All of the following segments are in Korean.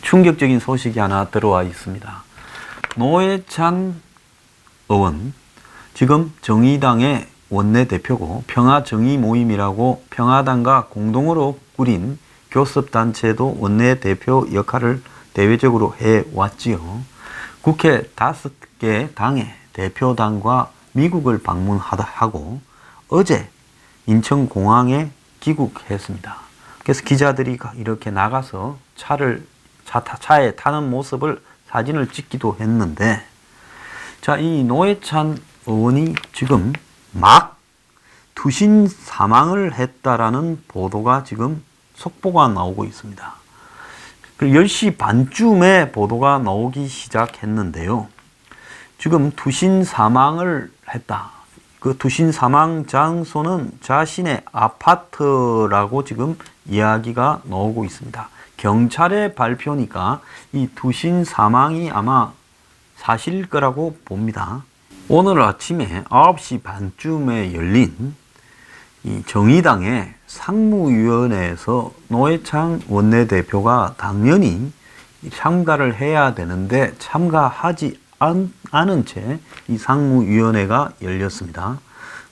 충격적인 소식이 하나 들어와 있습니다. 노회찬 의원, 지금 정의당의 원내대표고 평화정의모임이라고 평화당과 공동으로 꾸린 교섭단체도 원내대표 역할을 대외적으로 해왔지요. 국회 5개 당의 대표단과 미국을 방문하고 어제 인천공항에 귀국했습니다. 그래서 기자들이 이렇게 나가서 차에 타는 모습을 사진을 찍기도 했는데, 자, 이 노회찬 의원이 지금 막 투신 사망을 했다라는 보도가 지금 속보가 나오고 있습니다. 10시 반쯤에 보도가 나오기 시작했는데요. 지금 투신 사망을 했다. 그 투신 사망 장소는 자신의 아파트라고 지금 이야기가 나오고 있습니다. 경찰의 발표니까 이 투신 사망이 아마 사실일 거라고 봅니다. 오늘 아침에 9시 반쯤에 열린 이 정의당의 상무위원회에서 노회찬 원내대표가 당연히 참가를 해야 되는데 참가하지 않은 채 이 상무위원회가 열렸습니다.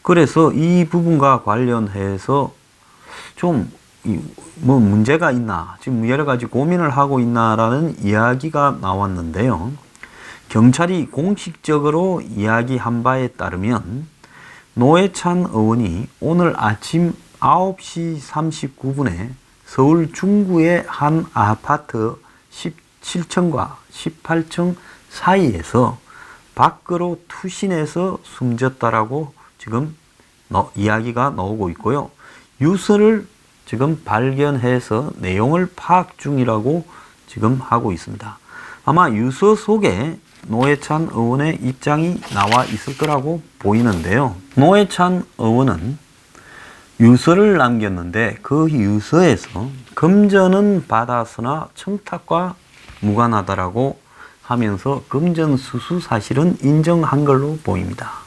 그래서 이 부분과 관련해서 좀 뭐 문제가 있나, 지금 여러 가지 고민을 하고 있나라는 이야기가 나왔는데요. 경찰이 공식적으로 이야기한 바에 따르면 노회찬 의원이 오늘 아침 9시 39분에 서울 중구의 한 아파트 17층과 18층 사이에서 밖으로 투신해서 숨졌다라고 지금 이야기가 나오고 있고요. 유서를 지금 발견해서 내용을 파악 중이라고 지금 하고 있습니다. 아마 유서 속에 노회찬 의원의 입장이 나와 있을 거라고 보이는데요. 노회찬 의원은 유서를 남겼는데 그 유서에서 금전은 받았으나 청탁과 무관하다라고 하면서 금전 수수 사실은 인정한 걸로 보입니다.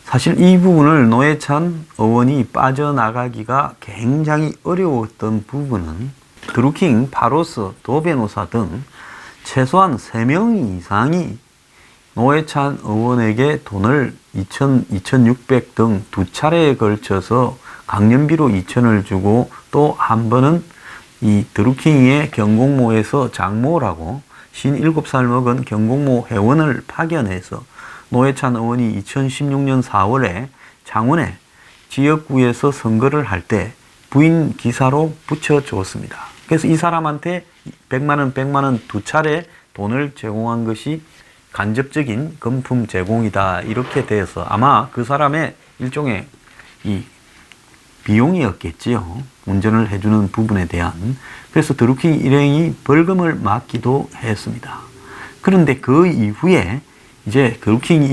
사실 이 부분을 노회찬 의원이 빠져나가기가 굉장히 어려웠던 부분은 드루킹, 바로스, 도 변호사 등 최소한 3명 이상이 노회찬 의원에게 돈을 2,600 등 2차례에 걸쳐서 강연비로 2,000을 주고 또 한 번은 이 드루킹의 경공모에서 장모라고 57살 먹은 경공모 회원을 파견해서 노회찬 의원이 2016년 4월에 창원의 지역구에서 선거를 할 때 부인 기사로 붙여주었습니다. 그래서 이 사람한테 100만 원 2차례 돈을 제공한 것이 간접적인 금품 제공이다, 이렇게 돼서 아마 그 사람의 일종의 이 비용이었겠지요. 운전을 해주는 부분에 대한. 그래서 드루킹 일행이 벌금을 맞기도 했습니다. 그런데 그 이후에 이제 드루킹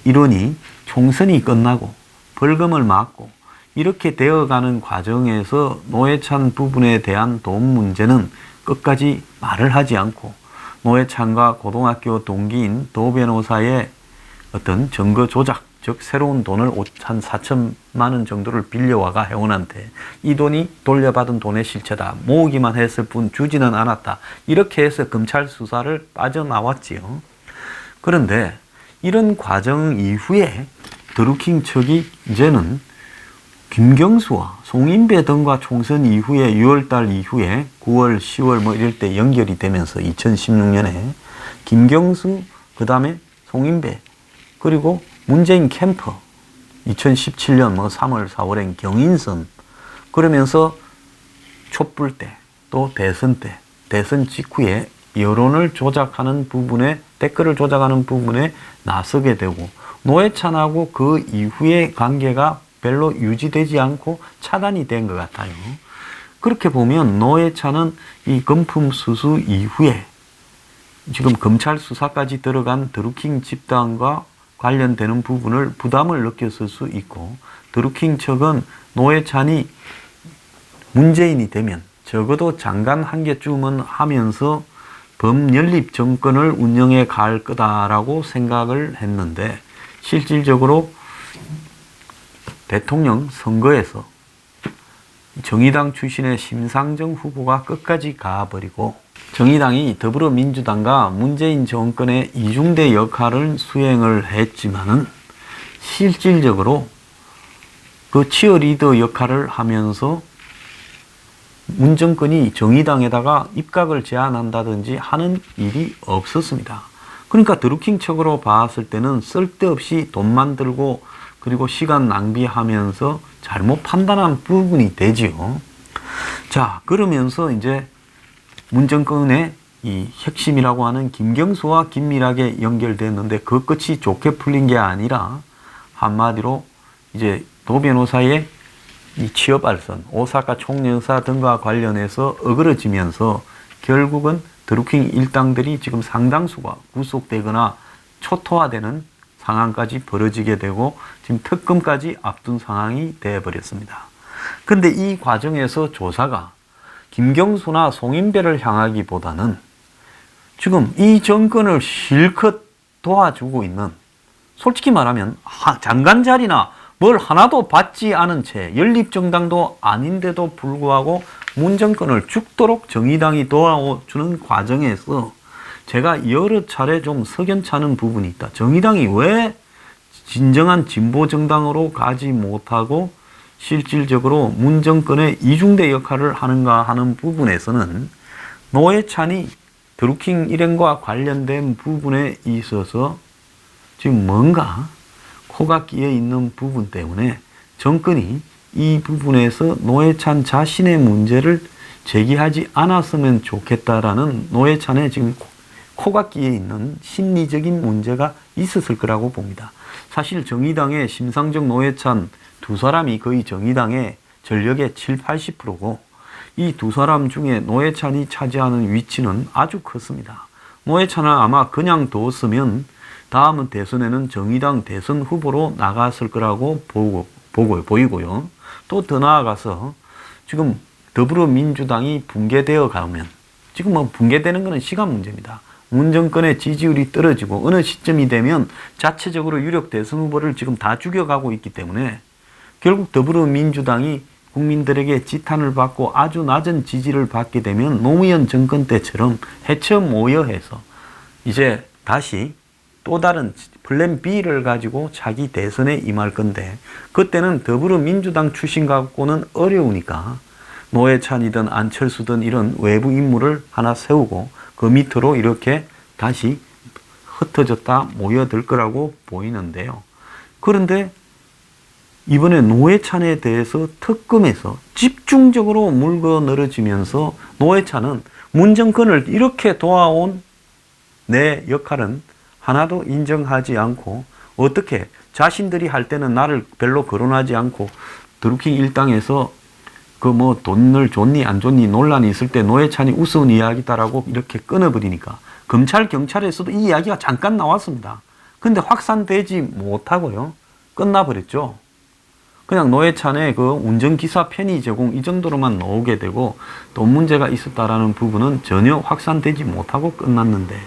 일원이 총선이 끝나고 벌금을 맞고 이렇게 되어가는 과정에서 노회찬 부분에 대한 돈 문제는 끝까지 말을 하지 않고 노회찬과 고등학교 동기인 도 변호사의 어떤 증거 조작, 즉 새로운 돈을 한 4천만 원 정도를 빌려와가 회원한테 이 돈이 돌려받은 돈의 실체다, 모으기만 했을 뿐 주지는 않았다, 이렇게 해서 검찰 수사를 빠져나왔지요. 그런데 이런 과정 이후에 드루킹 측이 이제는 김경수와 송인배 등과 총선 이후에 6월달 이후에 9월, 10월 뭐 이럴 때 연결이 되면서 2016년에 김경수, 그 다음에 송인배, 그리고 문재인 캠프 2017년 뭐 3월, 4월엔 경인선, 그러면서 촛불 때 또 대선 때, 대선 직후에 여론을 조작하는 부분에, 댓글을 조작하는 부분에 나서게 되고 노회찬하고 그 이후의 관계가 별로 유지되지 않고 차단이 된 것 같아요. 그렇게 보면 노회찬은 이 금품 수수 이후에 지금 검찰 수사까지 들어간 드루킹 집단과 관련되는 부분을 부담을 느꼈을 수 있고, 드루킹 측은 노회찬이 문재인이 되면 적어도 장관 한 개쯤은 하면서 범연립 정권을 운영해 갈 거다라고 생각을 했는데 실질적으로 대통령 선거에서 정의당 출신의 심상정 후보가 끝까지 가버리고 정의당이 더불어민주당과 문재인 정권의 이중대 역할을 수행을 했지만은 실질적으로 그 치어리더 역할을 하면서 문 정권이 정의당에다가 입각을 제안한다든지 하는 일이 없었습니다. 그러니까 드루킹 척으로 봤을 때는 쓸데없이 돈만 들고 그리고 시간 낭비하면서 잘못 판단한 부분이 되지요. 자, 그러면서 이제 문 정권의 이 핵심이라고 하는 김경수와 긴밀하게 연결됐는데 그 끝이 좋게 풀린 게 아니라 한마디로 이제 도 변호사의 이 취업 알선, 오사카 총영사 등과 관련해서 어그러지면서 결국은 드루킹 일당들이 지금 상당수가 구속되거나 초토화되는 상황까지 벌어지게 되고 지금 특검까지 앞둔 상황이 되어버렸습니다. 그런데 이 과정에서 조사가 김경수나 송인배를 향하기보다는 지금 이 정권을 실컷 도와주고 있는, 솔직히 말하면 장관 자리나 뭘 하나도 받지 않은 채 연립정당도 아닌데도 불구하고 문 정권을 죽도록 정의당이 도와주는 과정에서 제가 여러 차례 좀 석연찮은 부분이 있다. 정의당이 왜 진정한 진보정당으로 가지 못하고 실질적으로 문 정권의 이중대 역할을 하는가 하는 부분에서는 노회찬이 드루킹 일행과 관련된 부분에 있어서 지금 뭔가 코가 끼어 있는 부분 때문에 정권이 이 부분에서 노회찬 자신의 문제를 제기하지 않았으면 좋겠다라는 노회찬의 지금 코가 끼어 있는 심리적인 문제가 있었을 거라고 봅니다. 사실 정의당의 심상정, 노회찬 두 사람이 거의 정의당의 전력의 70~80%고 이 두 사람 중에 노회찬이 차지하는 위치는 아주 컸습니다. 노회찬을 아마 그냥 뒀으면 다음 대선에는 정의당 대선 후보로 나갔을 거라고 보이고요. 또 더 나아가서 지금 더불어민주당이 붕괴되어 가면, 지금 뭐 붕괴되는 것은 시간 문제입니다. 문 정권의 지지율이 떨어지고 어느 시점이 되면 자체적으로 유력 대선 후보를 지금 다 죽여가고 있기 때문에 결국 더불어민주당이 국민들에게 지탄을 받고 아주 낮은 지지를 받게 되면 노무현 정권 때처럼 해쳐 모여해서 이제 다시 또 다른 플랜 B를 가지고 자기 대선에 임할 건데, 그때는 더불어민주당 출신 갖고는 어려우니까 노회찬이든 안철수든 이런 외부 인물을 하나 세우고 그 밑으로 이렇게 다시 흩어졌다 모여들 거라고 보이는데요. 그런데 이번에 노회찬에 대해서 특검에서 집중적으로 물고 늘어지면서 노회찬은 문 정권을 이렇게 도와온 내 역할은 하나도 인정하지 않고, 어떻게 자신들이 할 때는 나를 별로 거론하지 않고 드루킹 일당에서 그 뭐 돈을 줬니 안 줬니 논란이 있을 때 노회찬이 우스운 이야기다라고 이렇게 끊어버리니까 검찰 경찰에서도 이 이야기가 잠깐 나왔습니다. 근데 확산되지 못하고요 끝나버렸죠. 그냥 노회찬의 그 운전기사 편의 제공 이 정도로만 나오게 되고 돈 문제가 있었다라는 부분은 전혀 확산되지 못하고 끝났는데,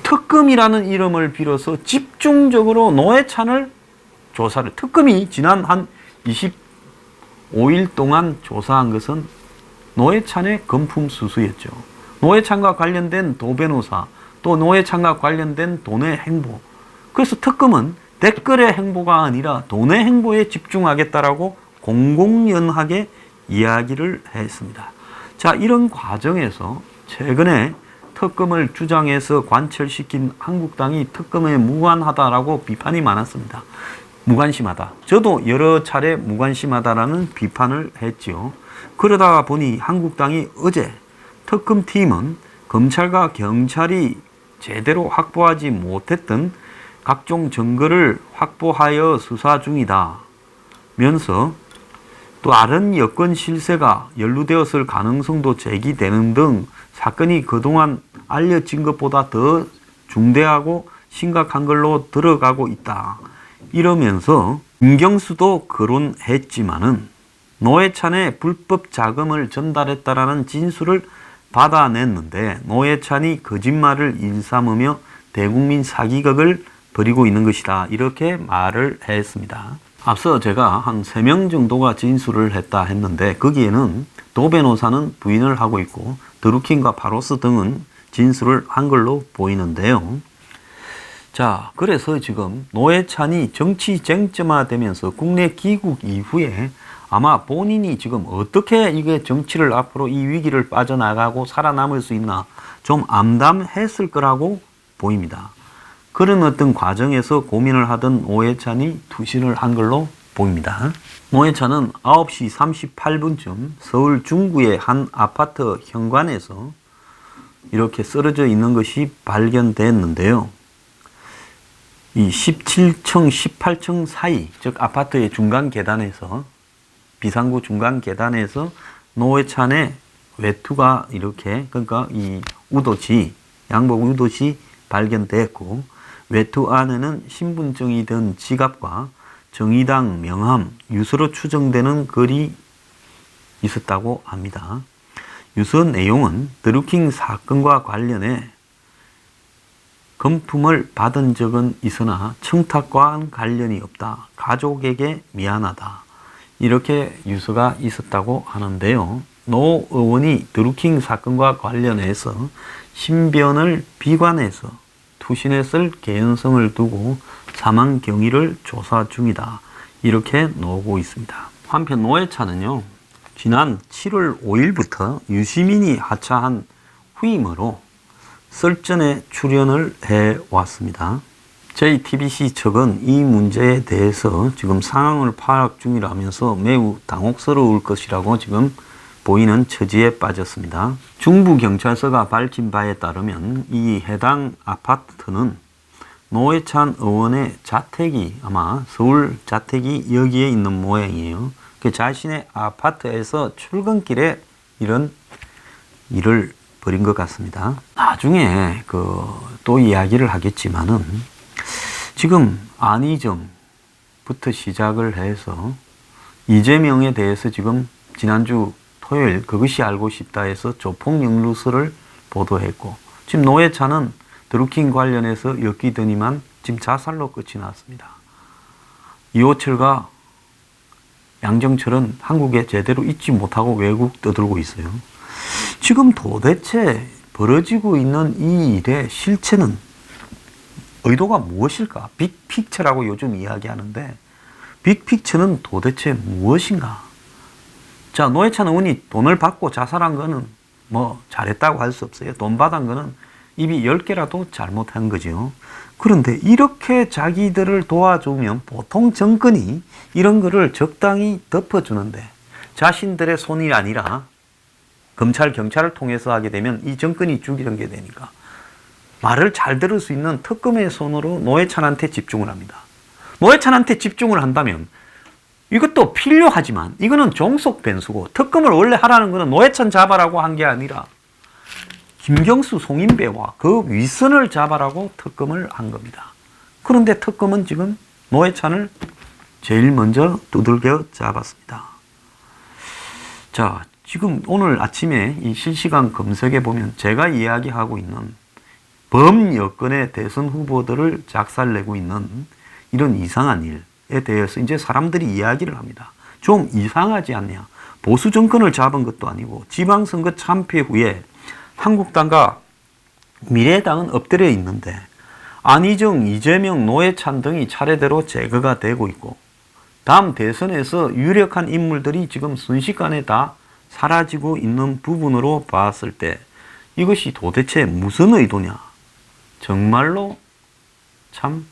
특검이라는 이름을 빌어서 집중적으로 노회찬을 조사를, 특검이 지난 한 25일 동안 조사한 것은 노회찬의 금품수수였죠. 노회찬과 관련된 도 변호사, 또 노회찬과 관련된 돈의 행보. 그래서 특검은 댓글의 행보가 아니라 돈의 행보에 집중하겠다라고 공공연하게 이야기를 했습니다. 자, 이런 과정에서 최근에 특검을 주장해서 관철시킨 한국당이 특검에 무관하다라고 비판이 많았습니다. 무관심하다. 저도 여러 차례 무관심하다라는 비판을 했지요. 그러다 보니 한국당이 어제 특검팀은 검찰과 경찰이 제대로 확보하지 못했던 각종 증거를 확보하여 수사 중이다 면서 또 다른 여권 실세가 연루되었을 가능성도 제기되는 등 사건이 그동안 알려진 것보다 더 중대하고 심각한 걸로 들어가고 있다. 이러면서 김경수도 거론했지만은 노회찬의 불법 자금을 전달했다라는 진술을 받아냈는데 노회찬이 거짓말을 일삼으며 대국민 사기극을 벌이고 있는 것이다. 이렇게 말을 했습니다. 앞서 제가 한 3명 정도가 진술을 했다 했는데 거기에는 도 변호사는 부인을 하고 있고 드루킹과 파로스 등은 진술을 한 걸로 보이는데요. 자, 그래서 지금 노회찬이 정치 쟁점화되면서 국내 귀국 이후에 아마 본인이 지금 어떻게 이게 정치를 앞으로 이 위기를 빠져나가고 살아남을 수 있나 좀 암담했을 거라고 보입니다. 그런 어떤 과정에서 고민을 하던 노회찬이 투신을 한 걸로 보입니다. 노회찬은 9시 38분쯤 서울 중구의 한 아파트 현관에서 이렇게 쓰러져 있는 것이 발견됐는데요. 이 17층, 18층 사이, 즉 아파트의 중간 계단에서, 비상구 중간 계단에서 노회찬의 외투가 이렇게, 그러니까 이 우도시, 양복 우도시 발견됐고, 외투 안에는 신분증이 든 지갑과 정의당 명함, 유서로 추정되는 글이 있었다고 합니다. 유서 내용은 드루킹 사건과 관련해 금품을 받은 적은 있으나 청탁과는 관련이 없다. 가족에게 미안하다. 이렇게 유서가 있었다고 하는데요. 노 의원이 드루킹 사건과 관련해서 신변을 비관해서 투신했을 개연성을 두고 사망 경위를 조사 중이다. 이렇게 나오고 있습니다. 한편 노회찬은요, 지난 7월 5일부터 유시민이 하차한 후임으로 썰전에 출연을 해왔습니다. JTBC 측은 이 문제에 대해서 지금 상황을 파악 중이라면서 매우 당혹스러울 것이라고 지금 보이는 처지에 빠졌습니다. 중부경찰서가 밝힌 바에 따르면 이 해당 아파트는 노회찬 의원의 자택이 아마 서울 자택이 여기에 있는 모양이에요. 그 자신의 아파트에서 출근길에 이런 일을 벌인 것 같습니다. 나중에 또 이야기를 하겠지만은 지금 안희정부터 시작을 해서 이재명에 대해서 지금 지난주 토요일 그것이 알고 싶다 해서 조폭 영루서를 보도했고 지금 노회찬은 드루킹 관련해서 엮이더니만 지금 자살로 끝이 났습니다. 이호철과 양정철은 한국에 제대로 있지 못하고 외국 떠들고 있어요. 지금 도대체 벌어지고 있는 이 일의 실체는 의도가 무엇일까? 빅픽처라고 요즘 이야기하는데 빅픽처는 도대체 무엇인가? 자, 노회찬 의원이 돈을 받고 자살한 거는 뭐 잘했다고 할 수 없어요. 돈 받은 거는 입이 10개라도 잘못한 거죠. 그런데 이렇게 자기들을 도와주면 보통 정권이 이런 거를 적당히 덮어주는데 자신들의 손이 아니라 검찰, 경찰을 통해서 하게 되면 이 정권이 죽이는 게 되니까 말을 잘 들을 수 있는 특검의 손으로 노회찬한테 집중을 합니다. 노회찬한테 집중을 한다면 이것도 필요하지만 이거는 종속 변수고 특검을 원래 하라는 거는 노회찬 잡아라고 한 게 아니라 김경수, 송인배와 그 윗선을 잡아라고 특검을 한 겁니다. 그런데 특검은 지금 노회찬을 제일 먼저 두들겨 잡았습니다. 자, 지금 오늘 아침에 이 실시간 검색에 보면 제가 이야기하고 있는 범여권의 대선 후보들을 작살내고 있는 이런 이상한 일에 대해서 이제 사람들이 이야기를 합니다. 좀 이상하지 않냐. 보수 정권을 잡은 것도 아니고 지방선거 참패 후에 한국당과 미래당은 엎드려 있는데 안희정, 이재명, 노회찬 등이 차례대로 제거가 되고 있고 다음 대선에서 유력한 인물들이 지금 순식간에 다 사라지고 있는 부분으로 봤을 때 이것이 도대체 무슨 의도냐? 정말로 참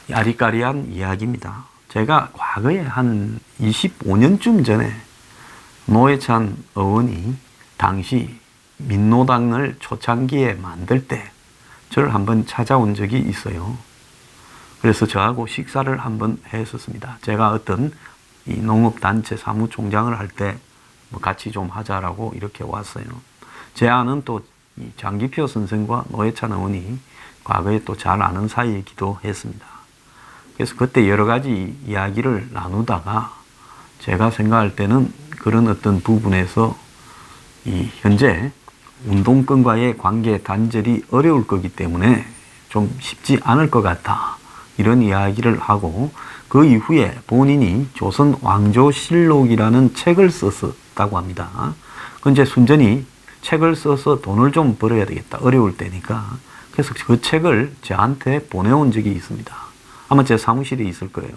야리까리한 이야기입니다. 제가 과거에 한 25년쯤 전에 노회찬 의원이 당시 민노당을 초창기에 만들 때 저를 한번 찾아온 적이 있어요. 그래서 저하고 식사를 한번 했었습니다. 제가 어떤 이 농업단체 사무총장을 할 때 뭐 같이 좀 하자라고 이렇게 왔어요. 제 아는 또 이 장기표 선생과 노회찬 의원이 과거에 또 잘 아는 사이이기도 했습니다. 그래서 그때 여러 가지 이야기를 나누다가 제가 생각할 때는 그런 어떤 부분에서 이 현재 운동권과의 관계 단절이 어려울 거기 때문에 좀 쉽지 않을 것 같다. 이런 이야기를 하고 그 이후에 본인이 조선 왕조실록이라는 책을 썼다고 합니다. 그 이제 순전히 책을 써서 돈을 좀 벌어야 되겠다. 어려울 때니까. 그래서 그 책을 저한테 보내온 적이 있습니다. 아마 제 사무실에 있을 거예요.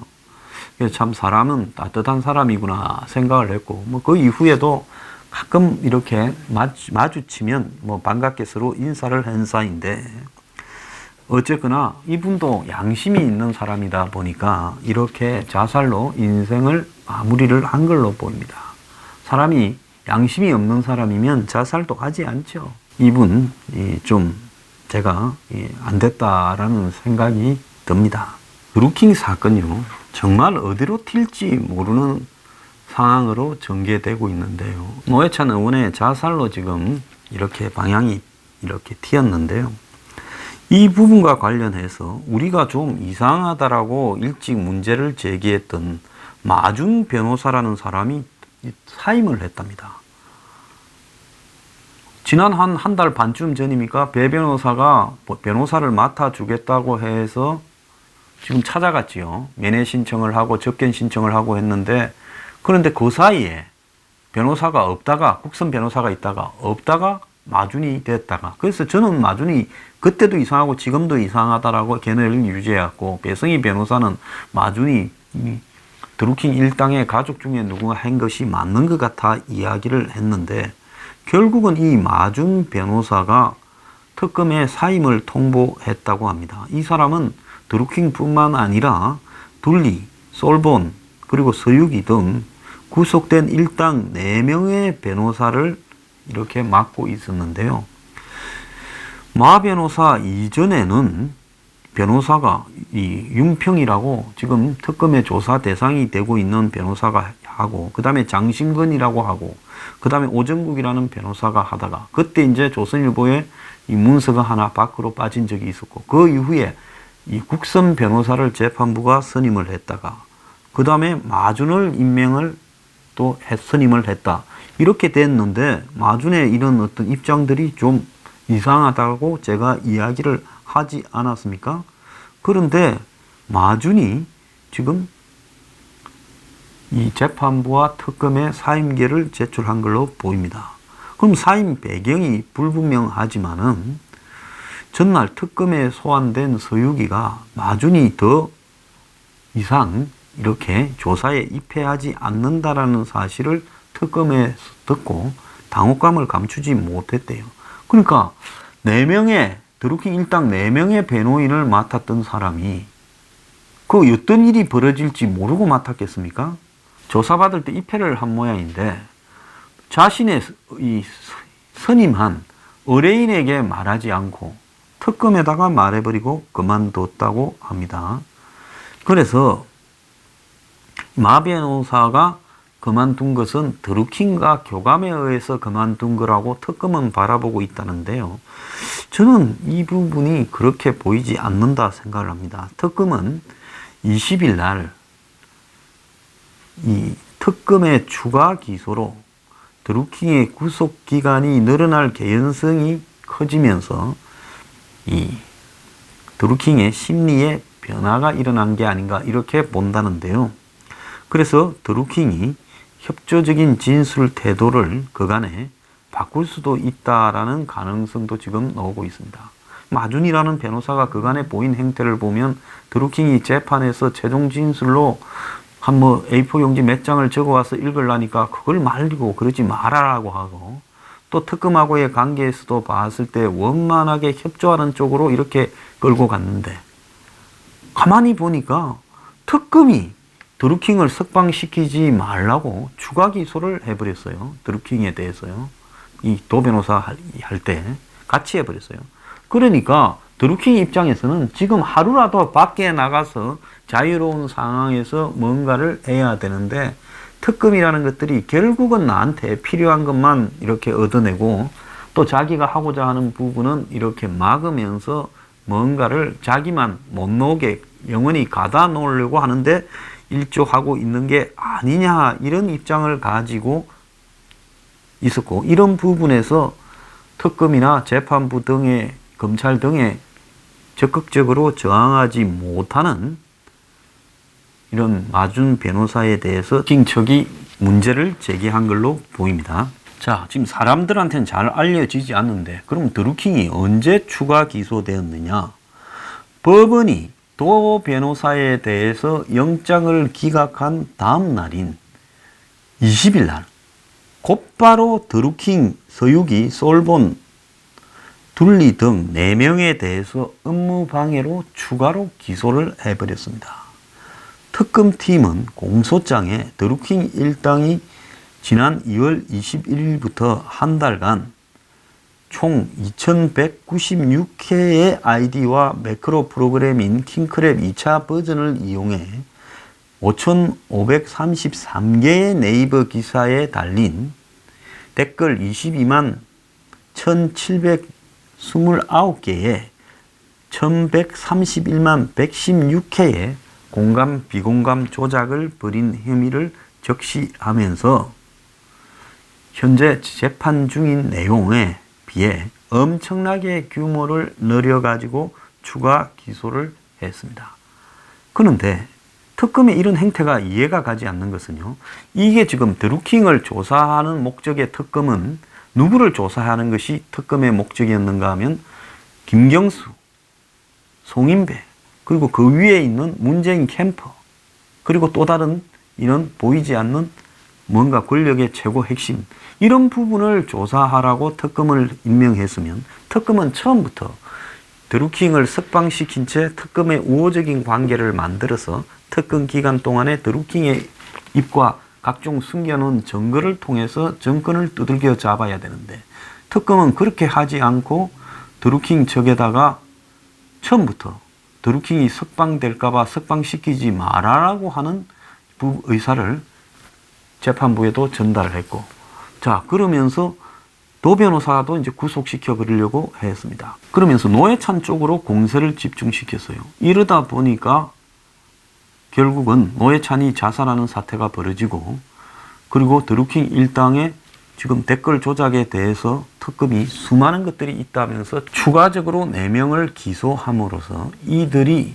그래서 참 사람은 따뜻한 사람이구나 생각을 했고, 뭐 그 이후에도 가끔 이렇게 마주치면 뭐 반갑게 서로 인사를 한 사이인데, 어쨌거나 이분도 양심이 있는 사람이다 보니까 이렇게 자살로 인생을 마무리를 한 걸로 보입니다. 사람이 양심이 없는 사람이면 자살도 하지 않죠. 이분 좀 제가 안 됐다라는 생각이 듭니다. 드루킹 사건요, 정말 어디로 튈지 모르는 상황으로 전개되고 있는데요. 노회찬 의원의 자살로 지금 이렇게 방향이 이렇게 튀었는데요. 이 부분과 관련해서 우리가 좀 이상하다라고 일찍 문제를 제기했던 마준 변호사라는 사람이 사임을 했답니다. 지난 한 달 반쯤 전입니까? 배 변호사가 변호사를 맡아주겠다고 해서 지금 찾아갔지요. 면회 신청을 하고 접견 신청을 하고 했는데, 그런데 그 사이에 변호사가 없다가, 국선 변호사가 있다가 없다가 마준이 됐다가, 그래서 저는 마준이 그때도 이상하고 지금도 이상하다라고 견해를 유지해왔고, 배성희 변호사는 마준이 드루킹 일당의 가족 중에 누군가 한 것이 맞는 것 같아 이야기를 했는데, 결국은 이 마준 변호사가 특검에 사임을 통보했다고 합니다. 이 사람은 드루킹뿐만 아니라 둘리, 솔본, 그리고 서유기 등 구속된 일당 4명의 변호사를 이렇게 맡고 있었는데요. 마 변호사 이전에는 변호사가 이 윤평이라고 지금 특검의 조사 대상이 되고 있는 변호사가 하고, 그 다음에 장신근이라고 하고, 그 다음에 오정국이라는 변호사가 하다가, 그때 이제 조선일보에 이 문서가 하나 밖으로 빠진 적이 있었고, 그 이후에 이 국선 변호사를 재판부가 선임을 했다가, 그 다음에 마준을 임명을 또 선임을 했다. 이렇게 됐는데, 마준의 이런 어떤 입장들이 좀 이상하다고 제가 이야기를 하지 않았습니까? 그런데 마준이 지금 이 재판부와 특검에 사임계를 제출한 걸로 보입니다. 그럼 사임 배경이 불분명하지만은 전날 특검에 소환된 서유기가 마준이 더 이상 이렇게 조사에 입회하지 않는다라는 사실을 특검에 듣고 당혹감을 감추지 못했대요. 그러니까 4명의 드루킹 일당 4명의 변호인을 맡았던 사람이 그 어떤 일이 벌어질지 모르고 맡았겠습니까? 조사받을 때 입회를 한 모양인데, 자신의 이 선임한 의뢰인에게 말하지 않고 특검에다가 말해버리고 그만뒀다고 합니다. 그래서 마 변호사가 그만둔 것은 드루킹과 교감에 의해서 그만둔 거라고 특검은 바라보고 있다는데요. 저는 이 부분이 그렇게 보이지 않는다 생각을 합니다. 특검은 20일 날 이 특검의 추가 기소로 드루킹의 구속 기간이 늘어날 개연성이 커지면서 이 드루킹의 심리에 변화가 일어난 게 아닌가 이렇게 본다는데요. 그래서 드루킹이 협조적인 진술 태도를 그간에 바꿀 수도 있다라는 가능성도 지금 나오고 있습니다. 마준이라는 변호사가 그간에 보인 행태를 보면 드루킹이 재판에서 최종 진술로 한 A4 용지 몇 장을 적어와서 읽으려니까 그걸 말리고 그러지 말아라고 하고, 또 특검하고의 관계에서도 봤을 때 원만하게 협조하는 쪽으로 이렇게 끌고 갔는데, 가만히 보니까 특검이 드루킹을 석방시키지 말라고 추가 기소를 해버렸어요. 드루킹에 대해서요. 이 도 변호사 할 때 같이 해버렸어요. 그러니까 드루킹 입장에서는 지금 하루라도 밖에 나가서 자유로운 상황에서 뭔가를 해야 되는데, 특검이라는 것들이 결국은 나한테 필요한 것만 이렇게 얻어내고 또 자기가 하고자 하는 부분은 이렇게 막으면서 뭔가를 자기만 못 나오게 영원히 가다 놓으려고 하는데 일조하고 있는 게 아니냐, 이런 입장을 가지고 있었고, 이런 부분에서 특검이나 재판부 등의 검찰 등에 적극적으로 저항하지 못하는 이런 마준 변호사에 대해서 징척이 문제를 제기한 걸로 보입니다. 자, 지금 사람들한테는 잘 알려지지 않는데 그럼 드루킹이 언제 추가 기소되었느냐? 법원이 도 변호사에 대해서 영장을 기각한 다음 날인 20일 날 곧바로 드루킹, 서유기, 솔본, 둘리 등 4명에 대해서 업무방해로 추가로 기소를 해버렸습니다. 특검팀은 공소장에 드루킹 일당이 지난 2월 21일부터 한 달간 총 2196회의 아이디와 매크로 프로그램인 킹크랩 2차 버전을 이용해 5533개의 네이버 기사에 달린 댓글 22만 1729개에 1131만 116회의 공감 비공감 조작을 벌인 혐의를 적시하면서 현재 재판 중인 내용에 비해 엄청나게 규모를 늘려가지고 추가 기소를 했습니다. 그런데 특검의 이런 행태가 이해가 가지 않는 것은요. 이게 지금 드루킹을 조사하는 목적의 특검은 누구를 조사하는 것이 특검의 목적이었는가 하면 김경수, 송인배, 그리고 그 위에 있는 문재인 캠프, 그리고 또 다른 이런 보이지 않는 뭔가 권력의 최고 핵심, 이런 부분을 조사하라고 특검을 임명했으면 특검은 처음부터 드루킹을 석방시킨 채 특검의 우호적인 관계를 만들어서 특검 기간 동안에 드루킹의 입과 각종 숨겨놓은 증거를 통해서 정권을 두들겨 잡아야 되는데 특검은 그렇게 하지 않고 드루킹 측에다가 처음부터 드루킹이 석방될까봐 석방시키지 말아라고 하는 의사를 재판부에도 전달을 했고, 자, 그러면서 도 변호사도 이제 구속시켜 그러려고 했습니다. 그러면서 노회찬 쪽으로 공세를 집중시켰어요. 이러다 보니까 결국은 노회찬이 자살하는 사태가 벌어지고, 그리고 드루킹 일당의 지금 댓글 조작에 대해서 특검이 수많은 것들이 있다면서 추가적으로 4명을 기소함으로써 이들이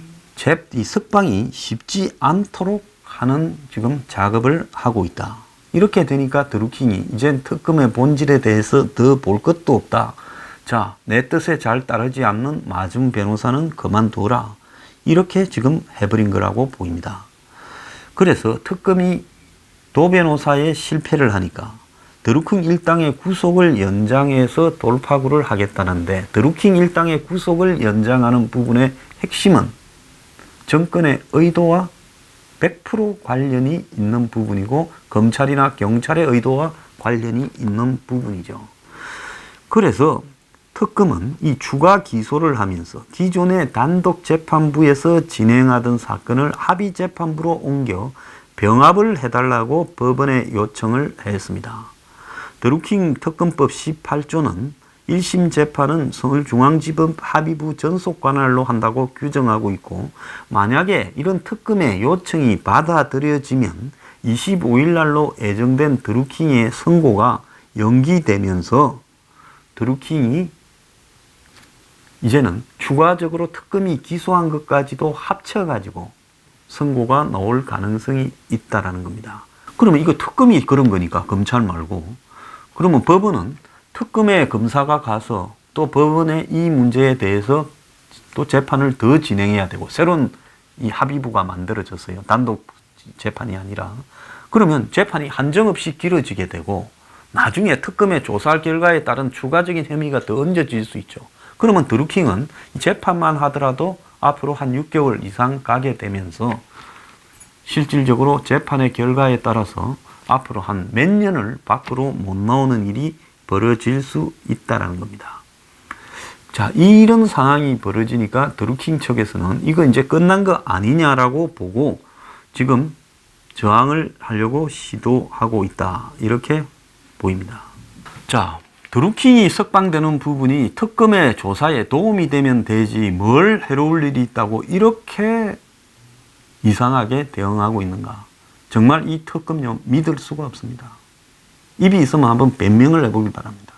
이 석방이 쉽지 않도록 하는 지금 작업을 하고 있다. 이렇게 되니까 드루킹이 이제 특검의 본질에 대해서 더 볼 것도 없다. 자, 내 뜻에 잘 따르지 않는 마준 변호사는 그만둬라. 이렇게 지금 해버린 거라고 보입니다. 그래서 특검이 도 변호사의 실패를 하니까 드루킹 일당의 구속을 연장해서 돌파구를 하겠다는데, 드루킹 일당의 구속을 연장하는 부분의 핵심은 정권의 의도와 100% 관련이 있는 부분이고 검찰이나 경찰의 의도와 관련이 있는 부분이죠. 그래서 특검은 이 추가 기소를 하면서 기존의 단독 재판부에서 진행하던 사건을 합의 재판부로 옮겨 병합을 해달라고 법원에 요청을 했습니다. 드루킹 특검법 18조는 1심 재판은 서울중앙지법 합의부 전속 관할로 한다고 규정하고 있고, 만약에 이런 특검의 요청이 받아들여지면 25일 날로 예정된 드루킹의 선고가 연기되면서 드루킹이 이제는 추가적으로 특검이 기소한 것까지도 합쳐가지고 선고가 나올 가능성이 있다라는 겁니다. 그러면 이거 특검이 그런 거니까 검찰 말고, 그러면 법원은 특검의 검사가 가서 또 법원의 이 문제에 대해서 또 재판을 더 진행해야 되고, 새로운 이 합의부가 만들어졌어요. 단독 재판이 아니라. 그러면 재판이 한정없이 길어지게 되고 나중에 특검의 조사 결과에 따른 추가적인 혐의가 더 얹어질 수 있죠. 그러면 드루킹은 재판만 하더라도 앞으로 한 6개월 이상 가게 되면서 실질적으로 재판의 결과에 따라서 앞으로 한 몇 년을 밖으로 못 나오는 일이 벌어질 수 있다는 겁니다. 자, 이런 상황이 벌어지니까 드루킹 측에서는 이거 이제 끝난 거 아니냐라고 보고 지금 저항을 하려고 시도하고 있다. 이렇게 보입니다. 자, 드루킹이 석방되는 부분이 특검의 조사에 도움이 되면 되지 뭘 해로울 일이 있다고 이렇게 이상하게 대응하고 있는가. 정말 이 특검요 믿을 수가 없습니다. 입이 있으면 한번 변명을 해보길 바랍니다.